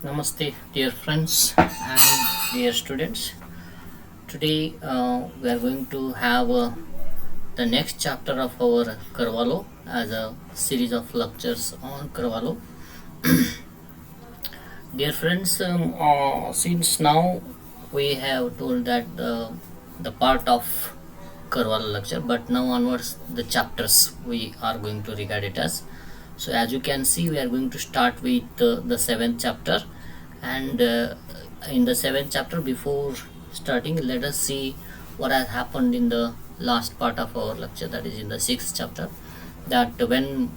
Namaste, dear friends and dear students. Today we are going to have the next chapter of our Carvalho as a series of lectures on Carvalho. Dear friends, since now we have told that the part of Carvalho lecture, but now onwards the chapters we are going to regard it as. So as you can see, we are going to start with the seventh chapter, and in the seventh chapter, before starting, let us see what has happened in the last part of our lecture, that is in the sixth chapter. That when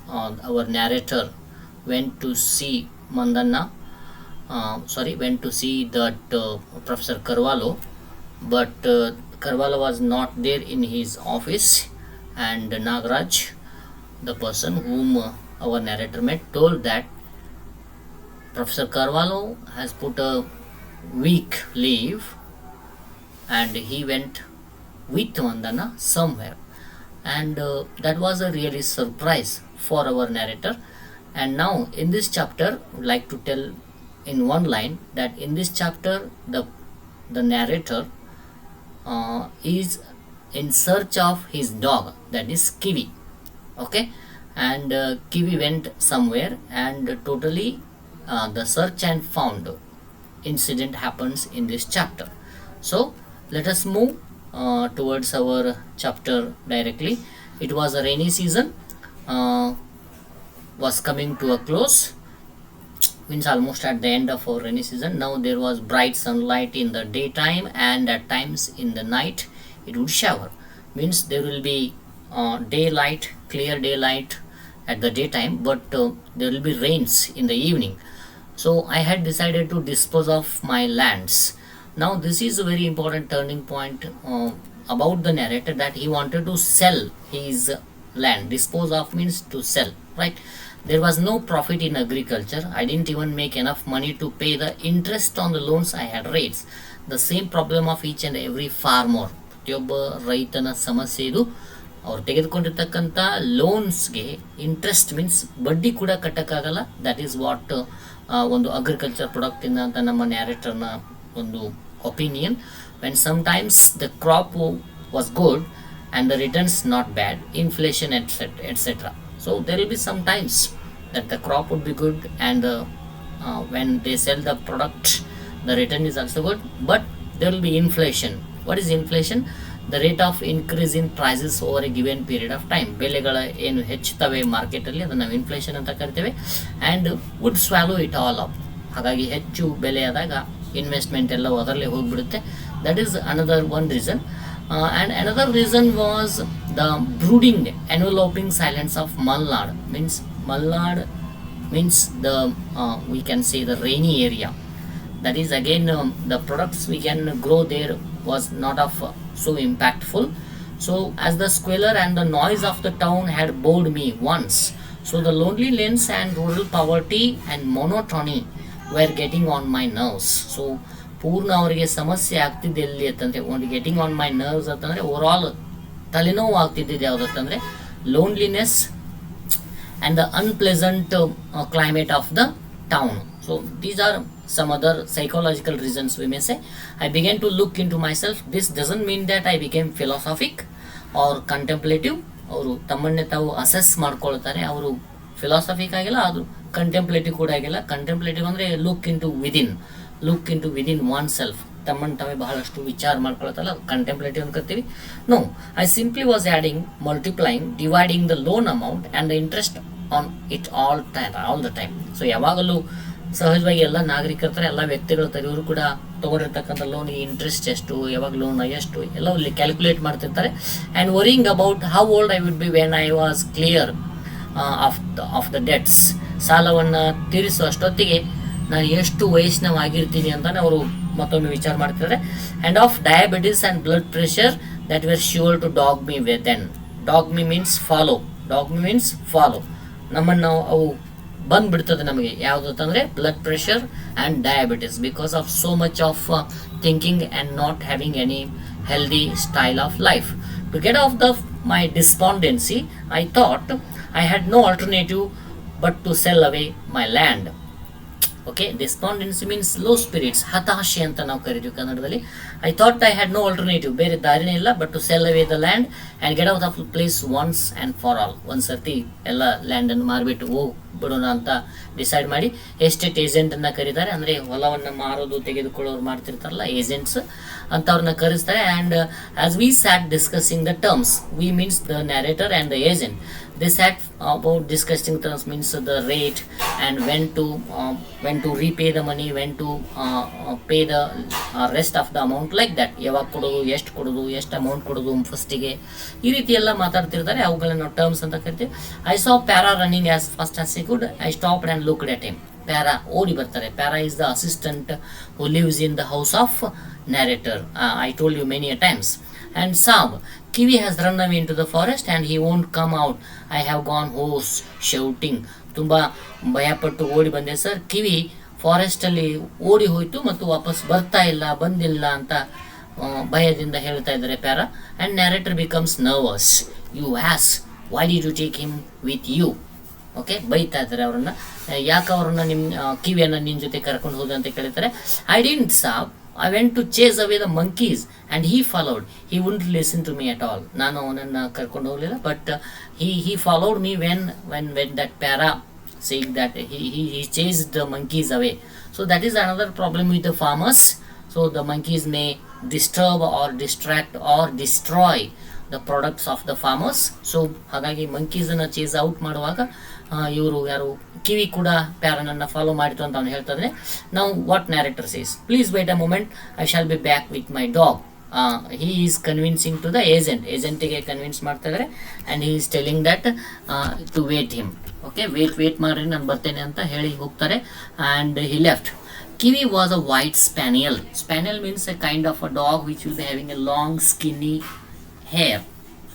our narrator went to see Mandana, went to see that Professor Carvalho, but Carvalho was not there in his office, and Nagraj, the person whom our narrator met, told that Professor Carvalho has put a week leave and he went with Vandana somewhere. And that was a really surprise for our narrator. And now in this chapter, I would like to tell in one line that in this chapter, the narrator is in search of his dog, that is Kiwi. Okay, and Kiwi went somewhere, and totally the search and found incident happens in this chapter. So let us move towards our chapter directly. It was a rainy season, was coming to a close, means almost at the end of our rainy season. Now there was bright sunlight in the daytime, and at times in the night it would shower, means there will be daylight, clear daylight at the daytime, but there will be rains in the evening. So I had decided to dispose of my lands. Now this is a very important turning point about the narrator, that he wanted to sell his land. Dispose of means to sell, right? There was no profit in agriculture. I didn't even make enough money to pay the interest on the loans I had raised. The same problem of each and every farmer. ಪ್ರತಿಯೊಬ್ಬ ರೈತನ ಸಮಸ್ಯೆ ಇದು. ಅವ್ರು ತೆಗೆದುಕೊಂಡಿರ್ತಕ್ಕಂಥ ಲೋನ್ಸ್ಗೆ interest means ಬಡ್ಡಿ ಕೂಡ ಕಟ್ಟಕ್ಕಾಗಲ್ಲ. That is what ಒಂದು agriculture product ಇಂದ ಅಂತ ನಮ್ಮ ನ್ಯಾರೇಟರ್ನ ಒಂದು opinion. When sometimes the crop was good and the returns not bad, inflation etc. So there will be some times that the crop would be good, and when they sell the product the return is also good, but there will be inflation. What is inflation? The rate of increase in prices over a given period of time. ಬೆಲೆಗಳ ಏನು ಹೆಚ್ಚುತ್ತವೆ ಮಾರ್ಕೆಟಲ್ಲಿ ಅದನ್ನು ನಾವು inflation ಅಂತ ಕರಿತೇವೆ, and would swallow it all up. ಹಾಗಾಗಿ ಹೆಚ್ಚು ಬೆಲೆ ಆದಾಗ ಇನ್ವೆಸ್ಟ್ಮೆಂಟ್ ಎಲ್ಲ ಅದರಲ್ಲೇ ಹೋಗಿಬಿಡುತ್ತೆ. That is another one reason. And another reason was the brooding, enveloping silence of Malnad. Malnad means the we can say the rainy area. That is again the products we can grow there was not of so impactful. So as the squalor and the noise of the town had bored me once, so the loneliness and rural poverty and monotony were getting on my nerves. So ಪೂರ್ಣ ಅವರಿಗೆ ಸಮಸ್ಯೆ ಆಗ್ತಿದ್ದೆ ಎಲ್ಲಿ ಅಂತಂದರೆ, ಒಂದು getting on my nerves ಅಂತಂದರೆ overall ತಲೆನೋವು ಆಗ್ತಿದ್ದಿದ್ದು ಯಾವುದಂತಂದರೆ loneliness and the unpleasant climate of the town. So these are some other psychological reasons we may say. I began to look into myself. This doesn't mean that I became philosophic or contemplative. ಅವರು ತಮ್ಮನ್ನೇ ತಾವು assess ಮಾಡ್ಕೊಳ್ತಾರೆ. ಅವರು ಫಿಲಾಸಫಿಕ್ ಆಗಿಲ್ಲ, ಅದು ಕಂಟೆಂಪ್ಲೇಟಿವ್ ಕೂಡ ಆಗಿಲ್ಲ. Contemplative ಅಂದರೆ look into within oneself, ತಮ್ಮನ್ನು ತಾವೇ ಬಹಳಷ್ಟು ವಿಚಾರ ಮಾಡ್ಕೊಳ್ತಲ್ಲ, ಕಂಟೆಂಪ್ಲೇಟಿವ್ ಅಂತ ಕರಿತೀವಿ. No, I simply was adding, multiplying, dividing the loan amount and the interest on it all the time. So ಯಾವಾಗಲೂ ಸಹಜವಾಗಿ ಎಲ್ಲ ನಾಗರಿಕರ ಎಲ್ಲ ವ್ಯಕ್ತಿಗಳು ಇವರು ಕೂಡ ತೊಗೊಂಡಿರ್ತಕ್ಕಂಥ ಲೋನಿಗೆ ಇಂಟ್ರೆಸ್ಟ್ ಎಷ್ಟು, ಯಾವಾಗ ಲೋನ್ ಎಷ್ಟು ಎಲ್ಲ ಇಲ್ಲಿ ಕ್ಯಾಲ್ಕುಲೇಟ್ ಮಾಡ್ತಿರ್ತಾರೆ. And worrying about how old I would be when I was clear of the debts. ಸಾಲವನ್ನು ತೀರಿಸುವ ಅಷ್ಟೊತ್ತಿಗೆ ನಾನು ಎಷ್ಟು ವಯಸ್ಸಿನವಾಗಿರ್ತೀನಿ ಅಂತ ಅವರು ಮತ್ತೊಮ್ಮೆ ವಿಚಾರ ಮಾಡ್ತಿದ್ದಾರೆ. And of diabetes and blood pressure that were sure to dog me then. Dog me means follow. ನಮ್ಮನ್ನು ಅವು ಬಂದ್ಬಿಡ್ತದೆ ನಮಗೆ ಯಾವುದು ಅಂತಂದರೆ blood pressure and diabetes, because of so much of thinking and not having any healthy style of life. To get of my despondency, I thought I had no alternative but to sell away my land. Okay, despondency means low spirits, ಹತಾಶೆ ಅಂತ ನಾವು ಕರಿತೀವಿ ಕನ್ನಡದಲ್ಲಿ. I thought I had no alternative, ಬೇರೆ ದಾರಿನೇ ಇಲ್ಲ but to sell away the land and get out of place once and for all. ಒಂದು ಸರ್ತಿ ಎಲ್ಲ ಲ್ಯಾಂಡನ್ನು ಮಾರಿಬಿಟ್ಟು ಹೋಗ್ಬಿಡೋಣ ಅಂತ ಡಿಸೈಡ್ ಮಾಡಿ ಎಸ್ಟೇಟ್ ಏಜೆಂಟನ್ನು ಕರೀತಾರೆ. ಅಂದರೆ ಹೊಲವನ್ನು ಮಾರೋದು ತೆಗೆದುಕೊಳ್ಳೋರು ಮಾಡ್ತಿರ್ತಾರಲ್ಲ ಏಜೆಂಟ್ಸ್ ಅಂಥವ್ರನ್ನ ಕರೆಸ್ತಾರೆ. And as we sat discussing the terms, we means the narrator and the agent, they sat about discussing terms, means the rate and when to repay the money, when to pay the rest of the amount, like that. ಯಾವಾಗ ಕೊಡೋದು, ಎಷ್ಟು amount ಕೊಡೋದು ಫಸ್ಟಿಗೆ, ಈ ರೀತಿ ಎಲ್ಲ ಮಾತಾಡ್ತಿರ್ತಾರೆ. ಅವುಗಳನ್ನ ನಾವು ಟರ್ಮ್ಸ್ ಅಂತ ಕರಿತೀವಿ. I saw para running as fast as I could. I stopped and looked at him. Para ಓಡಿ ಬರ್ತಾರೆ. Para is the assistant who lives in the house of narrator. I told you many a times. And Sab, Kiwi has run away into the forest and he won't come out. I have gone hoarse, shouting. ತುಂಬ ಭಯಪಟ್ಟು ಓಡಿ ಬಂದೆ sir. ಕಿವಿ ಫಾರೆಸ್ಟಲ್ಲಿ ಓಡಿ ಹೋಯಿತು ಮತ್ತು ವಾಪಸ್ ಬಂದಿಲ್ಲ ಅಂತ ಭಯದಿಂದ ಹೇಳ್ತಾ ಇದ್ದಾರೆ para. And narrator becomes nervous. You ass, why did you take him with you? Okay, ಬೈತಾ ಇದ್ದಾರೆ ಅವರನ್ನು. ಯಾಕೆ ಅವರನ್ನು ಕಿವಿಯನ್ನು ನಿನ್ನ ಜೊತೆ ಕರ್ಕೊಂಡು ಹೋದ ಅಂತ ಕೇಳ್ತಾರೆ. I didn't sahib, I went to chase away the monkeys and he followed. He wouldn't listen to me at all. ನಾನು ಅವನನ್ನು ಕರ್ಕೊಂಡು ಹೋಗಲಿಲ್ಲ, but he followed me when that para saying that he chased the monkeys away. So that is another problem with the farmers. So the monkeys may disturb or distract or destroy the products of the farmers. So ಹಾಗಾಗಿ ಮಂಕೀಸನ್ನು chase out ಮಾಡುವಾಗ ಇವರು ಯಾರು ಕಿವಿ ಕೂಡ ಪ್ಯಾರನನ್ನು follow ಮಾಡಿತು ಅಂತ ಅವನು ಹೇಳ್ತಾನೆ. ನಾವು what narrator says, please wait a moment, I shall be back with my dog. He is convincing to the ಏಜೆಂಟಿಗೆ ಕನ್ವಿನ್ಸ್ ಮಾಡ್ತಾ ಇದ್ದಾರೆ. And he is telling that to wait him. Okay, wait ಮಾಡ್ರಿ, ನಾನು ಬರ್ತೇನೆ ಅಂತ ಹೇಳಿ ಹೋಗ್ತಾರೆ. And he left. Kiwi was a white spaniel. Spaniel means a kind of a dog which will be having a long skinny hair.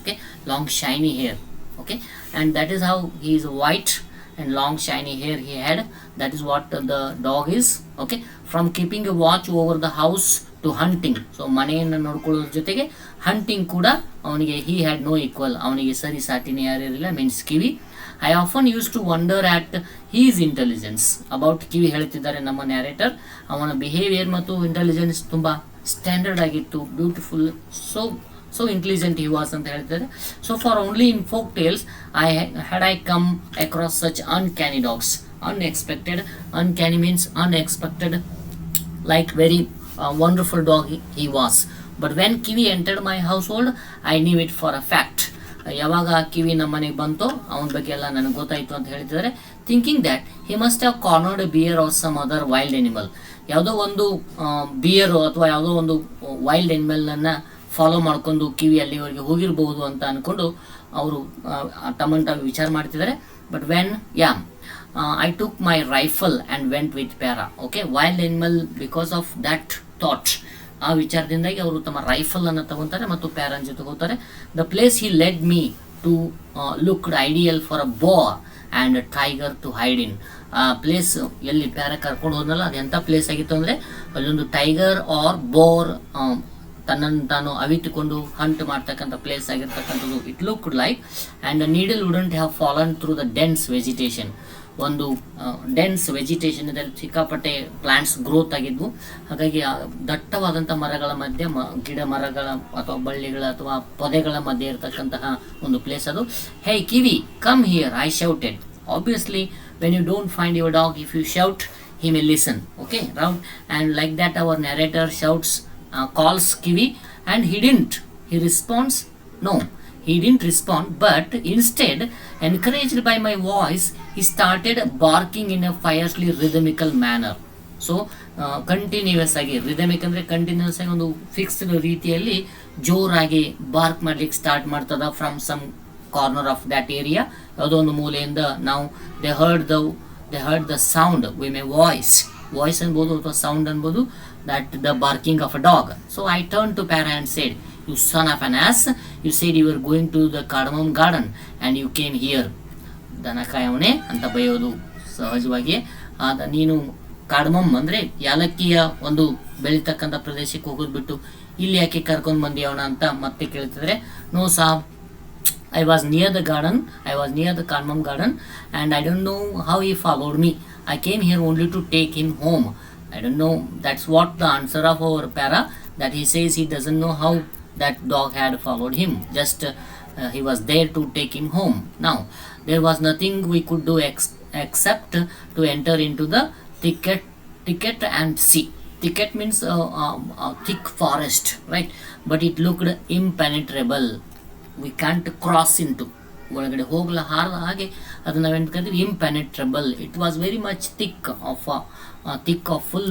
Okay, long shiny hair. Okay, and that is how he is white and long shiny hair he had. That is what the dog is. Okay, from keeping a watch over the house to hunting. So ಮನೆಯನ್ನು ನೋಡ್ಕೊಳ್ಳೋದ್ರ ಜೊತೆಗೆ hunting ಕೂಡ ಅವನಿಗೆ he had no equal. ಅವನಿಗೆ ಸರಿ ಸಾಟಿನೇ ಯಾರಿರಲಿಲ್ಲ. Means Kiwi. I often used to wonder at his intelligence. About Kiwi ಹೇಳ್ತಿದ್ದಾರೆ ನಮ್ಮ ನ್ಯಾರೇಟರ್. ಅವನ ಬಿಹೇವಿಯರ್ ಮತ್ತು ಇಂಟೆಲಿಜೆನ್ಸ್ ತುಂಬ ಸ್ಟ್ಯಾಂಡರ್ಡ್ ಆಗಿತ್ತು, beautiful, so intelligent he was ಅಂತ ಹೇಳ್ತಿದ್ದಾರೆ. So for only in folk tales I come across such uncanny dogs. Uncanny means unexpected, like very wonderful dog he was. But when Kiwi entered my household, I knew it for a fact. ಯಾವಾಗ ಕಿವಿ ನಮ್ಮ ಮನೆಗೆ ಬಂತೋ ಅವನ ಬಗ್ಗೆ ಎಲ್ಲ ನನಗೆ ಗೊತ್ತಾಯಿತು ಅಂತ ಹೇಳ್ತಿದ್ದಾರೆ. Thinking that he must have cornered a bear or some other wild animal. ಯಾವುದೋ ಒಂದು ಬಿಯರು ಅಥವಾ ಯಾವುದೋ ಒಂದು ವೈಲ್ಡ್ ಎನಿಮಲ್ನನ್ನು ಫಾಲೋ ಮಾಡ್ಕೊಂಡು ಕಿವಿ ಅಲ್ಲಿವರೆಗೆ ಹೋಗಿರ್ಬೋದು ಅಂತ ಅಂದ್ಕೊಂಡು ಅವರು ಟಮಂಟಾಗಿ ವಿಚಾರ ಮಾಡ್ತಿದ್ದಾರೆ. But when I took my rifle and went with para. Okay, wild animal because of that thought, ಆ ವಿಚಾರದಿಂದಾಗಿ ಅವರು ತಮ್ಮ ರೈಫಲನ್ನು ತಗೊತಾರೆ ಮತ್ತು ಪ್ಯಾರನ್ ಜೊತೆ ಹೋಗ್ತಾರೆ. The place he led me to looked ideal for a boar and tiger to hide in. ಆ place ಎಲ್ಲಿ ಪ್ಯಾರ ಕರ್ಕೊಂಡು ಹೋದ್ನಲ್ಲ ಅದು ಎಂಥ ಪ್ಲೇಸ್ ಆಗಿತ್ತು ಅಂದರೆ ಅಲ್ಲೊಂದು ಟೈಗರ್ ಆರ್ ಬೋರ್ ತನ್ನನ್ನು ತಾನು ಅವಿತುಕೊಂಡು ಹಂಟ್ ಮಾಡ್ತಕ್ಕಂಥ ಪ್ಲೇಸ್ ಆಗಿರ್ತಕ್ಕಂಥದ್ದು. It looked like and needle wouldn't have fallen through the dense vegetation. ಒಂದು ಡೆನ್ಸ್ ವೆಜಿಟೇಷನ್ ಇದರಲ್ಲಿ ಸಿಕ್ಕಾಪಟ್ಟೆ ಪ್ಲಾಂಟ್ಸ್ ಗ್ರೋತ್ ಆಗಿದ್ವು. ಹಾಗಾಗಿ ದಟ್ಟವಾದಂಥ ಮರಗಳ ಮಧ್ಯೆ ಗಿಡ ಮರಗಳ ಅಥವಾ ಬಳ್ಳಿಗಳ ಅಥವಾ ಪೊದೆಗಳ ಮಧ್ಯೆ ಇರತಕ್ಕಂತಹ ಒಂದು ಪ್ಲೇಸ್ ಅದು. Hey Kiwi, come here, I shouted. Obviously when you don't find your dog, if you shout he may listen. Okay, round, and like that our narrator shouts, calls Kiwi, and he responds. No, he didn't respond, but instead, encouraged by my voice, he started barking in a fiercely rhythmical manner. So continuous ಆಗಿ, rhythmic ಅಂದರೆ continuous ಆಗಿ ಒಂದು fixed ರೀತಿಯಲ್ಲಿ ಜೋರಾಗಿ bark ಮಾಡ್ಲಿಕ್ಕೆ start ಮಾಡ್ತದ from some corner of that area. ಯಾವುದೋ ಒಂದು ಮೂಲೆಯಿಂದ ನಾವು they heard the sound, we may voice ಅನ್ಬೋದು ಅಥವಾ ಸೌಂಡ್ ಅನ್ಬೋದು, that the barking of a dog. So I turned to Para and said, you son of an ass, you said you were going to the cardamom garden and you came here. ದನಕಾಯವನೇ ಅಂತ ಬೈಯೋದು ಸಹಜವಾಗಿ. ನೀನು cardamom ಅಂದರೆ ಯಾಲಕ್ಕಿಯ ಒಂದು ಬೆಳೀತಕ್ಕಂಥ ಪ್ರದೇಶಕ್ಕೆ ಹೋಗೋದು ಬಿಟ್ಟು ಇಲ್ಲಿ ಯಾಕೆ ಕರ್ಕೊಂಡು ಬಂದಿಯವಣ ಅಂತ ಮತ್ತೆ ಕೇಳ್ತಿದ್ರೆ, no sahib, I was near the cardamom garden and I don't know how he followed me. I came here only to take him home. I don't know. That's what the answer of our para, that he says he doesn't know how that dog had followed him. Just he was there to take him home. Now, there was nothing we could do except to enter into the thicket and see. Thicket means a thick forest, right? But it looked impenetrable. We can't cross into. ಒಳಗಡೆ ಹೋಗಲ ಹಾರದ ಹಾಗೆ ಅದು ನಾವೇನು ಕರಿತೀವಿ impenetrable. It was very much thick of full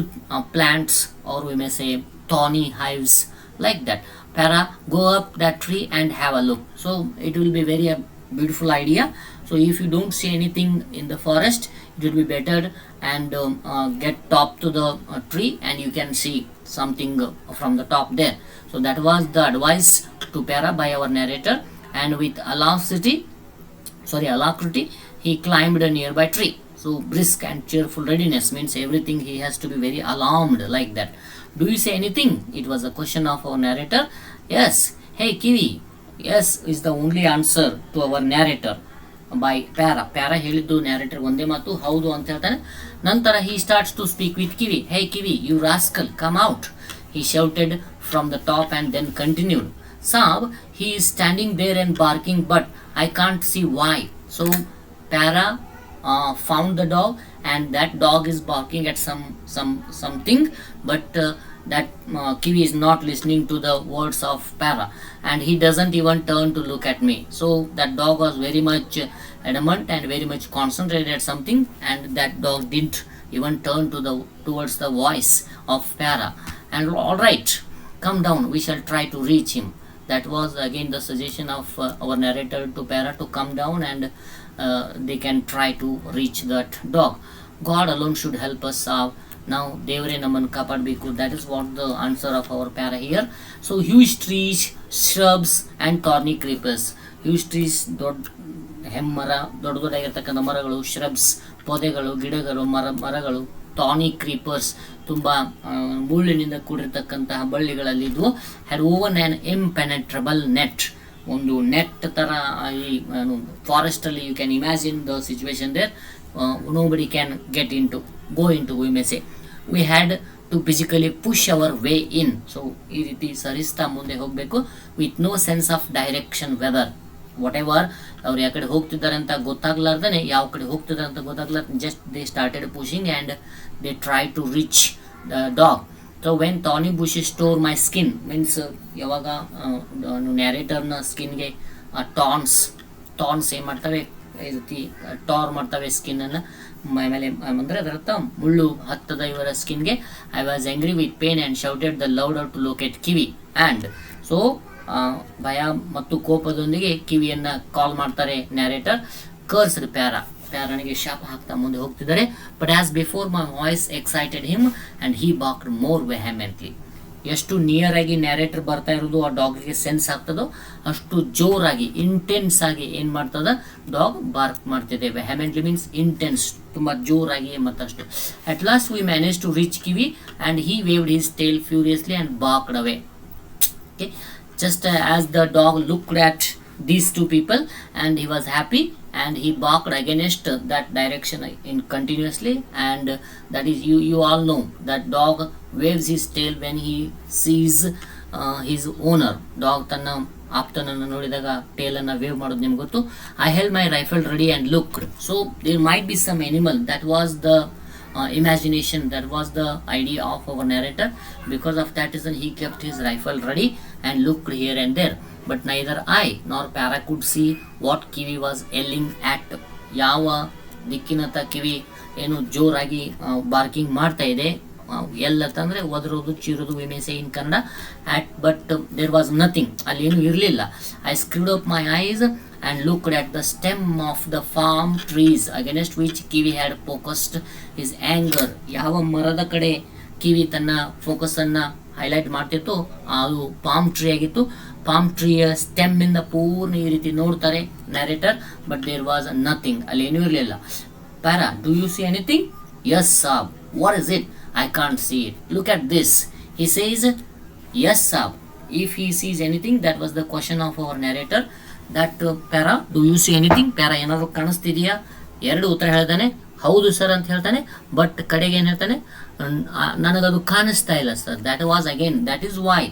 plants, or we may say thorny hives, like that. Para, go up that tree and have a look. So it will be very a beautiful idea. So if you don't see anything in the forest, it will be better and get top to the tree and you can see something from the top there. So that was the advice to Para by our narrator, and with alacrity he climbed a nearby tree. So brisk and cheerful readiness means everything he has to be very alarmed, like that. Do you say anything? It was a question of our narrator. Yes. Hey Kiwi. Yes is the only answer to our narrator by Para ಹೇಳಿದ್ದು narrator ಒಂದೇ ಮಾತು ಹೌದು ಅಂತ ಹೇಳ್ತಾನೆ. ನಂತರ he starts to speak with Kiwi. Hey Kiwi, you rascal, come out, he shouted from the top, and then continued. Saab, he is standing there and barking, but I can't see why. So Para found the dog, and that dog is barking at something, but that Kiwi is not listening to the words of Para, and he doesn't even turn to look at me. So that dog was very much adamant and very much concentrated at something, and that dog didn't even turn towards the voice of Para. And all right, come down, we shall try to reach him. That was again the suggestion of our narrator to Para to come down, and they can try to reach that dog. God alone should help us out. Now devre naman kapadbeku. That is what the answer of our Para here. So huge trees, shrubs and thorny creepers. Huge trees, ಹೆಮ್ಮರ, ದೊಡ್ಡದಾಗಿರ್ತಕ್ಕಂಥ ಮರಗಳು, shrubs ಪೊದೆಗಳು, ಗಿಡಗಳು, ಮರಗಳು, thorny creepers ತುಂಬ ಮುಳ್ಳಿನಿಂದ ಕೂಡಿರ್ತಕ್ಕಂತಹ ಬಳ್ಳಿಗಳಲ್ಲಿದ್ವು. Had woven an impenetrable net. ಒಂದು net ಥರ ಈ ಫಾರೆಸ್ಟಲ್ಲಿ you can imagine the situation there. nobody can go into, we may say. We had to physically push our way in. So ಈ ರೀತಿ ಸರಿಸ್ತಾ ಮುಂದೆ ಹೋಗಬೇಕು with no sense of direction, whether whatever ಅವ್ರು ಯಾವ ಕಡೆ ಹೋಗ್ತಿದ್ದಾರೆ ಅಂತ ಗೊತ್ತಾಗ್ಲಾರ್ದೇ, ಯಾವ ಕಡೆ ಹೋಗ್ತಿದ್ದಾರೆ ಅಂತ ಗೊತ್ತಾಗ್ಲಾರ್ದು, just they started pushing and they try to reach the dog. So when thorny bushes tore my skin means, ಯಾವಾಗ ನ್ಯಾರೇಟರ್ನ ಸ್ಕಿನ್ಗೆ ಟಾನ್ಸ್ ಏನು ಮಾಡ್ತವೆ, ಈ ರೀತಿ ಟಾರ್ ಮಾಡ್ತವೆ ಸ್ಕಿನ್ನನ್ನು. ಆಮೇಲೆ ಅಂದರೆ ಅದರರ್ಥ ಮುಳ್ಳು ಹತ್ತದ ಇವರ ಸ್ಕಿನ್ಗೆ. I was angry with pain and shouted the louder to locate Kiwi. And so ಭಯ ಮತ್ತು ಕೋಪದೊಂದಿಗೆ ಕಿವಿಯನ್ನು ಕಾಲ್ ಮಾಡ್ತಾರೆ ನ್ಯಾರೇಟರ್. ಕರ್ಸ್ಡ್ ಪ್ಯಾರನಿಗೆ ಶಾಪ ಹಾಕ್ತಾ ಮುಂದೆ ಹೋಗ್ತಿದ್ದಾರೆ. But as before my voice excited him and he barked more vehemently. ಎಷ್ಟು ನಿಯರ್ ಆಗಿ ನ್ಯಾರೇಟರ್ ಬರ್ತಾ ಇರೋದು ಆ ಡಾಗ್ಗೆ ಸೆನ್ಸ್ ಆಗ್ತದೋ ಅಷ್ಟು ಜೋರಾಗಿ, ಇಂಟೆನ್ಸ್ ಆಗಿ ಏನು ಮಾಡ್ತದ ಡಾಗ್ ಬಾರ್ಕ್ ಮಾಡ್ತಿದೆ. ವೆಹಮೆಂಟ್ಲಿ ಮೀನ್ಸ್ ಇಂಟೆನ್ಸ್, ತುಂಬ ಜೋರಾಗಿ ಮತ್ತಷ್ಟು. At last we manage to reach Kiwi and he waved his tail furiously and barked away. Okay, just as the dog looked at these two people and he was happy, and he barked against that direction in continuously, and that is, you all know that dog waves his tail when he sees his owner. Dog tanna ಆಪ್ತನನ್ನು ನೋಡಿದಾಗ ಟೇಲನ್ನು wave ಮಾಡೋದು ನಿಮ್ಗೆ ಗೊತ್ತು. I held my rifle ready and looked. So there might be some animal. That was the imagination, that was the idea of our narrator. Because of that reason he kept his rifle ready and looked here and there, but neither I nor Para could see what Kiwi was yelling at. ಯಾವ ದಿಕ್ಕಿನತ್ತ ಕಿವಿ ಏನು ಜೋರಾಗಿ barking ಮಾಡ್ತಾ ಇದೆ, ಎಲ್ಲತ್ತಂದರೆ ಒದರೋದು, ಚೀರೋದು, we may say in Kannada. But there was nothing, ಅಲ್ಲಿ ಏನೂ ಇರಲಿಲ್ಲ. I screwed up my eyes and looked at the stem of the palm trees against which Kiwi had focused his anger. ಯಾವ ಮರದ ಕಡೆ ಕಿವಿ ತನ್ನ ಫೋಕಸನ್ನು ಹೈಲೈಟ್ ಮಾಡ್ತಿತ್ತು ಅದು ಪಾಮ್ ಟ್ರೀ ಆಗಿತ್ತು. ಪಾಮ್ ಟ್ರೀಯ ಸ್ಟೆಮ್ಮಿಂದ ಪೂರ್ಣ ಈ ರೀತಿ ನೋಡ್ತಾರೆ narrator, but there was nothing, ಅಲ್ಲಿ ಏನೂ ಇರಲಿಲ್ಲ. Para, do you see anything? Yes, Saab. What is it? I can't see it. Look at this. He says, yes, Saab. If he sees anything, that was the question of our narrator. That Para, do you see anything? Para, ಏನಾದರೂ ಕಾಣಿಸ್ತಿದೆಯಾ? ಎರಡು ಉತ್ತರ ಹೇಳಿದಾನೆ, ಹೌದು sir ಅಂತ ಹೇಳ್ತಾನೆ. But ಕಡೆಗೆ ಏನು ಹೇಳ್ತಾನೆ, ನನಗದು ಕಾಣಿಸ್ತಾ ಇಲ್ಲ sir. That was again, that is why,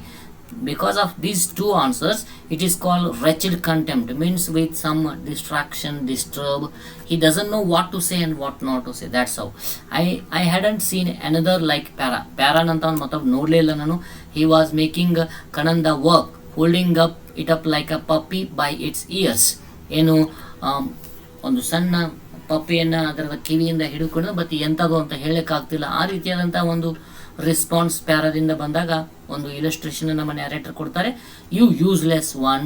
because of these two answers it is called wretched contempt, means with some distraction, disturb, he doesn't know what to say and what not to say. That's how I hadn't seen another like para nanta ಒಂದು ಮತ್ತೊಬ್ಬ ನೋಡಲೇ ಇಲ್ಲ ನಾನು. he was making kananda work, holding up it up like a puppy by its ears. ಏನು ಒಂದು ಸಣ್ಣ ಪಪ್ಪಿಯನ್ನು ಅದರ ಕಿವಿಯಿಂದ ಹಿಡಿದುಕೊಂಡು ಬಟ್ ಎಂಥದ್ದು ಅಂತ ಹೇಳಕ್ಕಾಗ್ತಿಲ್ಲ. ಆ ರೀತಿಯಾದಂಥ ಒಂದು ರೆಸ್ಪಾನ್ಸ್ ಪ್ಯಾರಾದಿಂದ ಬಂದಾಗ ಒಂದು ಇಲಸ್ಟ್ರೇಷನ್ ನಮ್ಮ ನ್ಯಾರೇಟರ್ ಕೊಡ್ತಾರೆ. You useless one,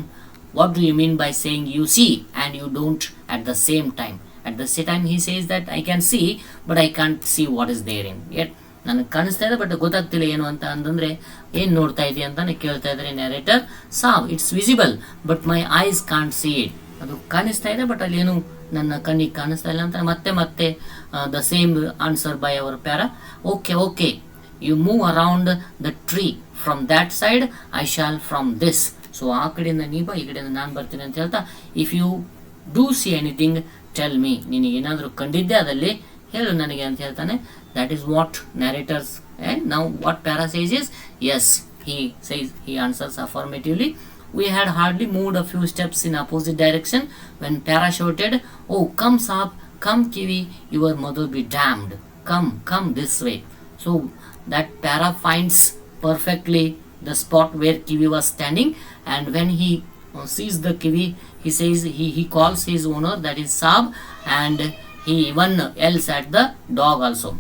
what do you mean by saying you see and you don't at the same time. At the same time he says that I can see but I can't see what is there in it. ನನಗೆ ಕಾಣಿಸ್ತಾ ಇದೆ but ಗೊತ್ತಾಗ್ತಿಲ್ಲ ಏನು ಅಂತ. ಅಂತಂದರೆ ಏನು ನೋಡ್ತಾ ಇದೆಯಾ ಅಂತಾನೆ ಕೇಳ್ತಾ ಇದ್ದಾರೆ narrator. Sahib, it's visible but my eyes can't see it. ಅದು ಕಾಣಿಸ್ತಾ ಇದೆ ಬಟ್ ಅಲ್ಲಿ ಏನು ನನ್ನ ಕಣ್ಣಿಗೆ ಕಾಣಿಸ್ತಾ ಇಲ್ಲ ಅಂತ ಮತ್ತೆ the same answer by our para. Okay, you move around the tree from that side, I shall from this. So ಆ ಕಡೆಯಿಂದ ನೀ ಬಾ, ಈ ಕಡೆಯಿಂದ ನಾನು ಬರ್ತೀನಿ ಅಂತ ಹೇಳ್ತಾ, if you do see anything tell me, ನಿನಗೆ ಏನಾದರೂ ಕಂಡಿದ್ದೆ ಅದಲ್ಲಿ ಹೇಳು ನನಗೆ ಅಂತ ಹೇಳ್ತಾನೆ. That is what narrator's. And now what Pyara says is yes, he answers affirmatively. We had hardly moved a few steps in opposite direction when Para shouted, "Oh, come Saab, come Kiwi, your mother be damned. Come this way." So that Para finds perfectly the spot where Kiwi was standing, and when he sees the Kiwi, he says he calls his owner, that is Saab, and he even yells at the dog also.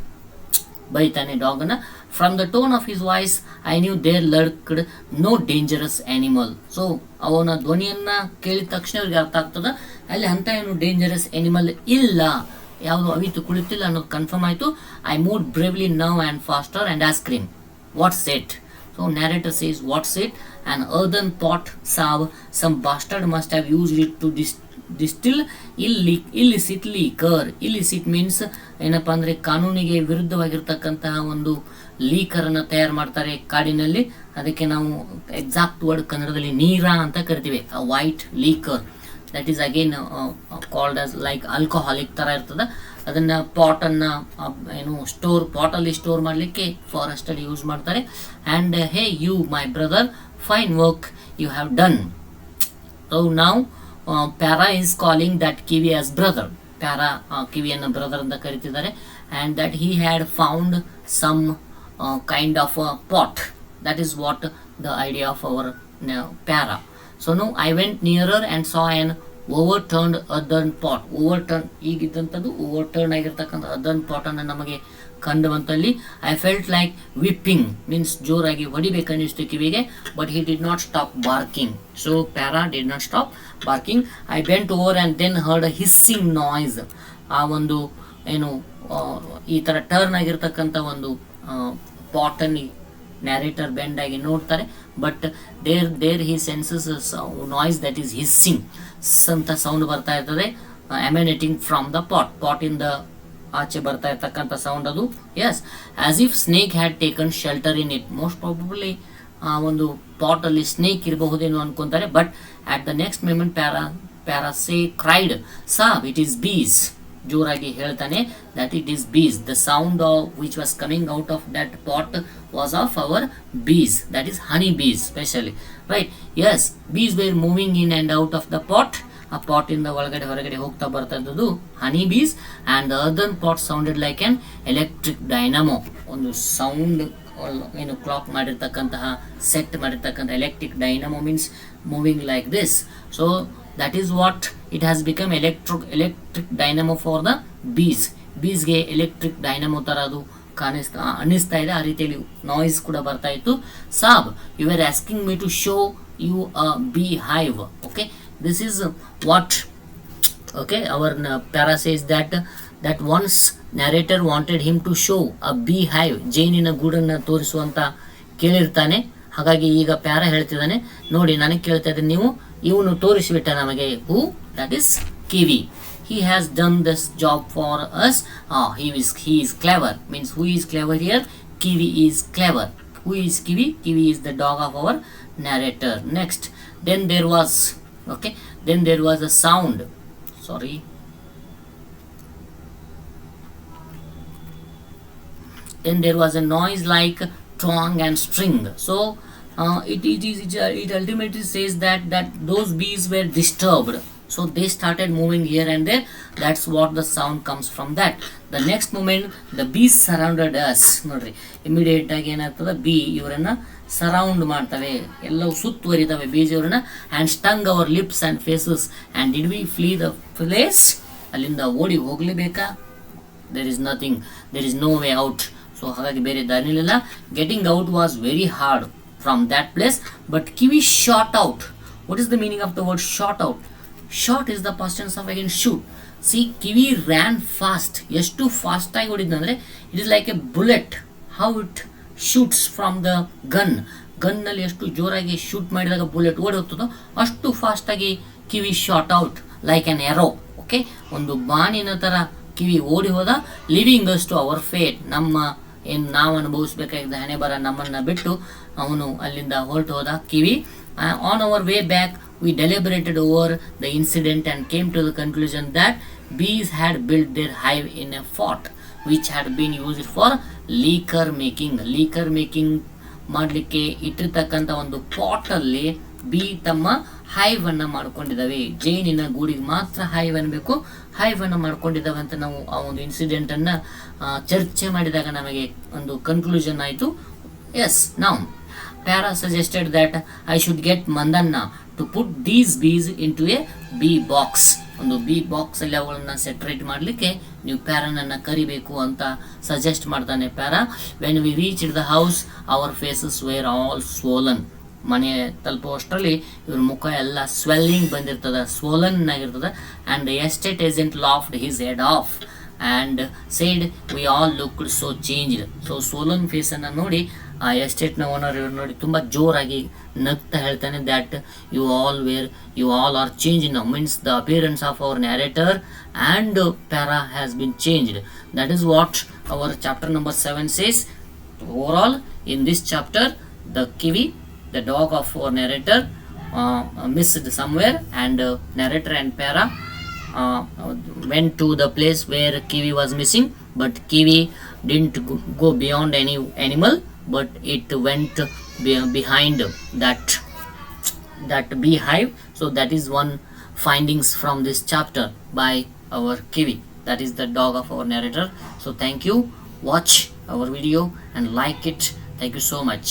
ಬೈತಾನೆ ಡಾಗನ್ನ. From the tone of his voice I knew there lurked no dangerous animal. So ಅವನ ಧ್ವನಿಯನ್ನು ಕೇಳಿದ ತಕ್ಷಣ ಅವ್ರಿಗೆ ಅರ್ಥ ಆಗ್ತದೆ ಅಲ್ಲಿ ಅಂತ ಏನು ಡೇಂಜರಸ್ ಆ್ಯನಿಮಲ್ ಇಲ್ಲ, ಯಾವುದು ಅವಿತು ಕುಳಿತಿಲ್ಲ ಅನ್ನೋದು ಕನ್ಫರ್ಮ್ ಆಯಿತು. I moved bravely now and faster and ask him what's it. So narrator says what's it, an earthen pot, Saab, some bastard must have used it to distill illicit liquor. illicit means ಏನಪ್ಪ ಅಂದರೆ ಕಾನೂನಿಗೆ ವಿರುದ್ಧವಾಗಿರ್ತಕ್ಕಂತಹ ಒಂದು ಲೀಕರನ್ನು ತಯಾರು ಮಾಡ್ತಾರೆ ಕಾಡಿನಲ್ಲಿ. ಅದಕ್ಕೆ ನಾವು exact word ಕನ್ನಡದಲ್ಲಿ ನೀರ ಅಂತ ಕರಿತೀವಿ. A white liquor, that is again called as like alcoholic ಥರ ಇರ್ತದೆ. ಅದನ್ನು ಪಾಟನ್ನು ಏನು ಪಾಟಲ್ಲಿ ಸ್ಟೋರ್ ಮಾಡಲಿಕ್ಕೆ ಫಾರೆಸ್ಟಲ್ಲಿ ಯೂಸ್ ಮಾಡ್ತಾರೆ. And hey you my brother, fine work you have done. So ನಾವು Pyara is calling that Kiwi as brother. Pyara ಕಿವಿಯನ್ನು ಬ್ರದರ್ ಅಂತ ಕರಿತಿದ್ದಾರೆ. And that he had found some kind of a pot. That is what the idea of our Pyara. So no I went nearer and saw an overturned earthen pot. ಈಗಿದ್ದಂಥದ್ದು overturn ಆಗಿರ್ತಕ್ಕಂಥ earthen ಪಾಟನ್ನು ನಮಗೆ ಕಂಡು ಬಂತಲ್ಲಿ. I felt like whipping, means ಜೋರಾಗಿ ಹೊಡಿಬೇಕನ್ನಿಸ್ತು ಕಿವಿಗೆ. But he did not stop barking. So Pyara did not stop barking. I bent over and then heard a hissing noise. ಆ ಒಂದು ಏನು ಈ ಥರ ಟರ್ನ್ ಆಗಿರ್ತಕ್ಕಂಥ ಒಂದು ಪಾಟನ್ನು ನ್ಯಾರೇಟರ್ ಬೆಂಡ್ ಆಗಿ ನೋಡ್ತಾರೆ. But there he senses noise that is hissing ಅಂತ ಸೌಂಡ್ ಬರ್ತಾ ಇರ್ತದೆ, ಎಮ್ಯಾನೇಟಿಂಗ್ ಫ್ರಮ್ ದ ಪಾಟಿಂದ ಆಚೆ ಬರ್ತಾ ಇರ್ತಕ್ಕಂಥ ಸೌಂಡ್ ಅದು. Yes, as if snake had taken shelter in it. Most probably ಆ ಒಂದು ಪಾಟಲ್ಲಿ ಸ್ನೇಕ್ ಇರಬಹುದೇನೋ ಅನ್ಕೊಂತಾರೆ. But at the next moment Pyara cried, sahib, it is bees. ಜೋರಾಗಿ ಹೇಳ್ತಾನೆ that it is bees. The sound which was coming out of that pot was of our bees, that is honey bees specially, right? Yes, bees were moving in and out of the pot. ಆ ಪಾಟಿಂದ ಒಳಗಡೆ ಹೊರಗಡೆ ಹೋಗ್ತಾ ಬರ್ತಾ ಇದ್ದದ್ದು honey bees. And the other pot sounded like an electric dynamo. ಒಂದು sound ಏನು clock ಮಾಡಿರ್ತಕ್ಕಂತಹ ಸೆಟ್ ಮಾಡಿರ್ತಕ್ಕಂಥ electric dynamo means moving like this. So that is what it has become, electric dynamo for the bees. ಬೀಸ್ಗೆ electric dynamo ಥರ ಅದು ಅನ್ನಿಸ್ತಾ ಇದೆ. ಆ ರೀತಿಯಲ್ಲಿ ನಾಯ್ಸ್ ಕೂಡ ಬರ್ತಾ ಇತ್ತು. Sahib, you are asking me to show you a beehive. Okay, this is what our para says that once narrator wanted him to show a beehive, ಜೇನಿನ ಗೂಡನ್ನು ತೋರಿಸುವಂತ ಕೇಳಿರ್ತಾನೆ. ಹಾಗಾಗಿ ಈಗ ಪ್ಯಾರಾ ಹೇಳ್ತಿದ್ದಾನೆ, ನೋಡಿ ನನಗೆ ಕೇಳ್ತಾ ಇದ್ದೀನಿ ನೀವು, ಇವನು ತೋರಿಸಿಬಿಟ್ಟ ನಮಗೆ. Who? That is Kiwi. He has done this job for us. He is clever. Means who is clever here? Kiwi is clever. Who is Kiwi? Kiwi is the dog of our narrator. Next, then there was a sound. Sorry. then there was a noise like tongue and string. So it ultimately says that those bees were disturbed, so they started moving here and there. That's what the sound comes from that. The next moment the bees surrounded us. ನೋಡ್ರಿ immediate ಆಗಿ ಏನಾಗ್ತದೆ, B ಇವರನ್ನ surround ಮಾಡ್ತವೆ, ಎಲ್ಲವೂ ಸುತ್ತುವರಿತವೆ ಬೀಜ ಇವರನ್ನ. And stung our lips and faces and did we flee the place. ಅಲ್ಲಿಂದ ಓಡಿ ಹೋಗಲೇಬೇಕಾ? There is nothing, there is no way out. So ಹಾಗಾಗಿ ಬೇರೆ ದಾರಿಲಿಲ್ಲ. Getting out was very hard from that place. But Kiwi shot out. What is the meaning of the word shot out? Shot is the past tense of again shoot. See Kiwi ran fast. ಎಷ್ಟು ಫಾಸ್ಟಾಗಿ ಹೊಡಿದ್ದಂದ್ರೆ it is like A bullet. How it shoots from the gun. ಗನ್ನಲ್ಲಿ ಎಷ್ಟು ಜೋರಾಗಿ shoot ಮಾಡಿದಾಗ bullet ಓಡಿ ಹೋಗ್ತದೋ ಅಷ್ಟು ಫಾಸ್ಟಾಗಿ Kiwi shot out like an arrow. Okay, ಒಂದು ಬಾಣಿನ ಥರ ಕಿವಿ ಓಡಿ ಹೋದ. Living us to our fate. ನಮ್ಮ ಏನು ನಾವು ಅನುಭವಿಸ್ಬೇಕಾಗಿದ್ದ ಹಣೆ ಬರ ನಮ್ಮನ್ನು ಬಿಟ್ಟು ಅವನು ಅಲ್ಲಿಂದ ಹೊರಟು ಹೋದ Kiwi. On our way back we deliberated over the incident and came to the conclusion that bees had built their hive in a fort which had been used for liquor making. liquor making ಮಾಡಲಿಕ್ಕೆ ಇಟ್ಟಿರ್ತಕ್ಕಂಥ ಒಂದು ಪಾಟಲ್ಲಿ B ತಮ್ಮ ಹೈವನ್ನು ಮಾಡ್ಕೊಂಡಿದ್ದಾವೆ. ಜೇನಿನ ಗೂಡಿಗೆ ಮಾತ್ರ hive ಅನ್ಬೇಕು, ಹೈವನ್ನು ಮಾಡ್ಕೊಂಡಿದ್ದಾವೆ ಅಂತ ನಾವು ಆ ಒಂದು ಇನ್ಸಿಡೆಂಟನ್ನು ಚರ್ಚೆ ಮಾಡಿದಾಗ ನಮಗೆ ಒಂದು ಕನ್ಕ್ಲೂಷನ್ ಆಯಿತು. ಎಸ್, ನಾವು Para suggested that I should get Mandanna to put these bees into a bee box. ಒಂದು ಬಿ ಬಾಕ್ಸ್ ಅಲ್ಲಿ ಅವುಗಳನ್ನ ಸೆಟ್ರೇಟ್ ಮಾಡಲಿಕ್ಕೆ ನೀವು ಪ್ಯಾರನನ್ನು ಕರಿಬೇಕು ಅಂತ ಸಜೆಸ್ಟ್ ಮಾಡ್ತಾನೆ Pyara. When we reach the house our faces were all swollen. ಮನೆ ತಲುಪುವಷ್ಟರಲ್ಲಿ ಇವ್ರ ಮುಖ ಎಲ್ಲ ಸ್ವೆಲ್ಲಿಂಗ್ ಬಂದಿರ್ತದೆ, ಸ್ವೋಲನ್ ಆಗಿರ್ತದೆ. And the estate agent laughed his head off and said we all looked so changed. So swollen ಫೇಸನ್ನು ನೋಡಿ ಆ ಎಸ್ಟೇಟ್ನ ಓನರ್ ಇವ್ರು ನೋಡಿ ತುಂಬ ಜೋರಾಗಿ ನಗ್ತಾ ಹೇಳ್ತಾನೆ that you all are change now. Means the appearance of our narrator and para has been changed. That is what our chapter number 7 says. Overall, in this chapter, the kiwi, the dog of our narrator, missed somewhere, and narrator and para went to the place where kiwi was missing, but kiwi didn't go beyond any animal, but it went behind that beehive. So that is one findings from this chapter by our kiwi, that is the dog of our narrator. So thank you, watch our video and like it. Thank you so much.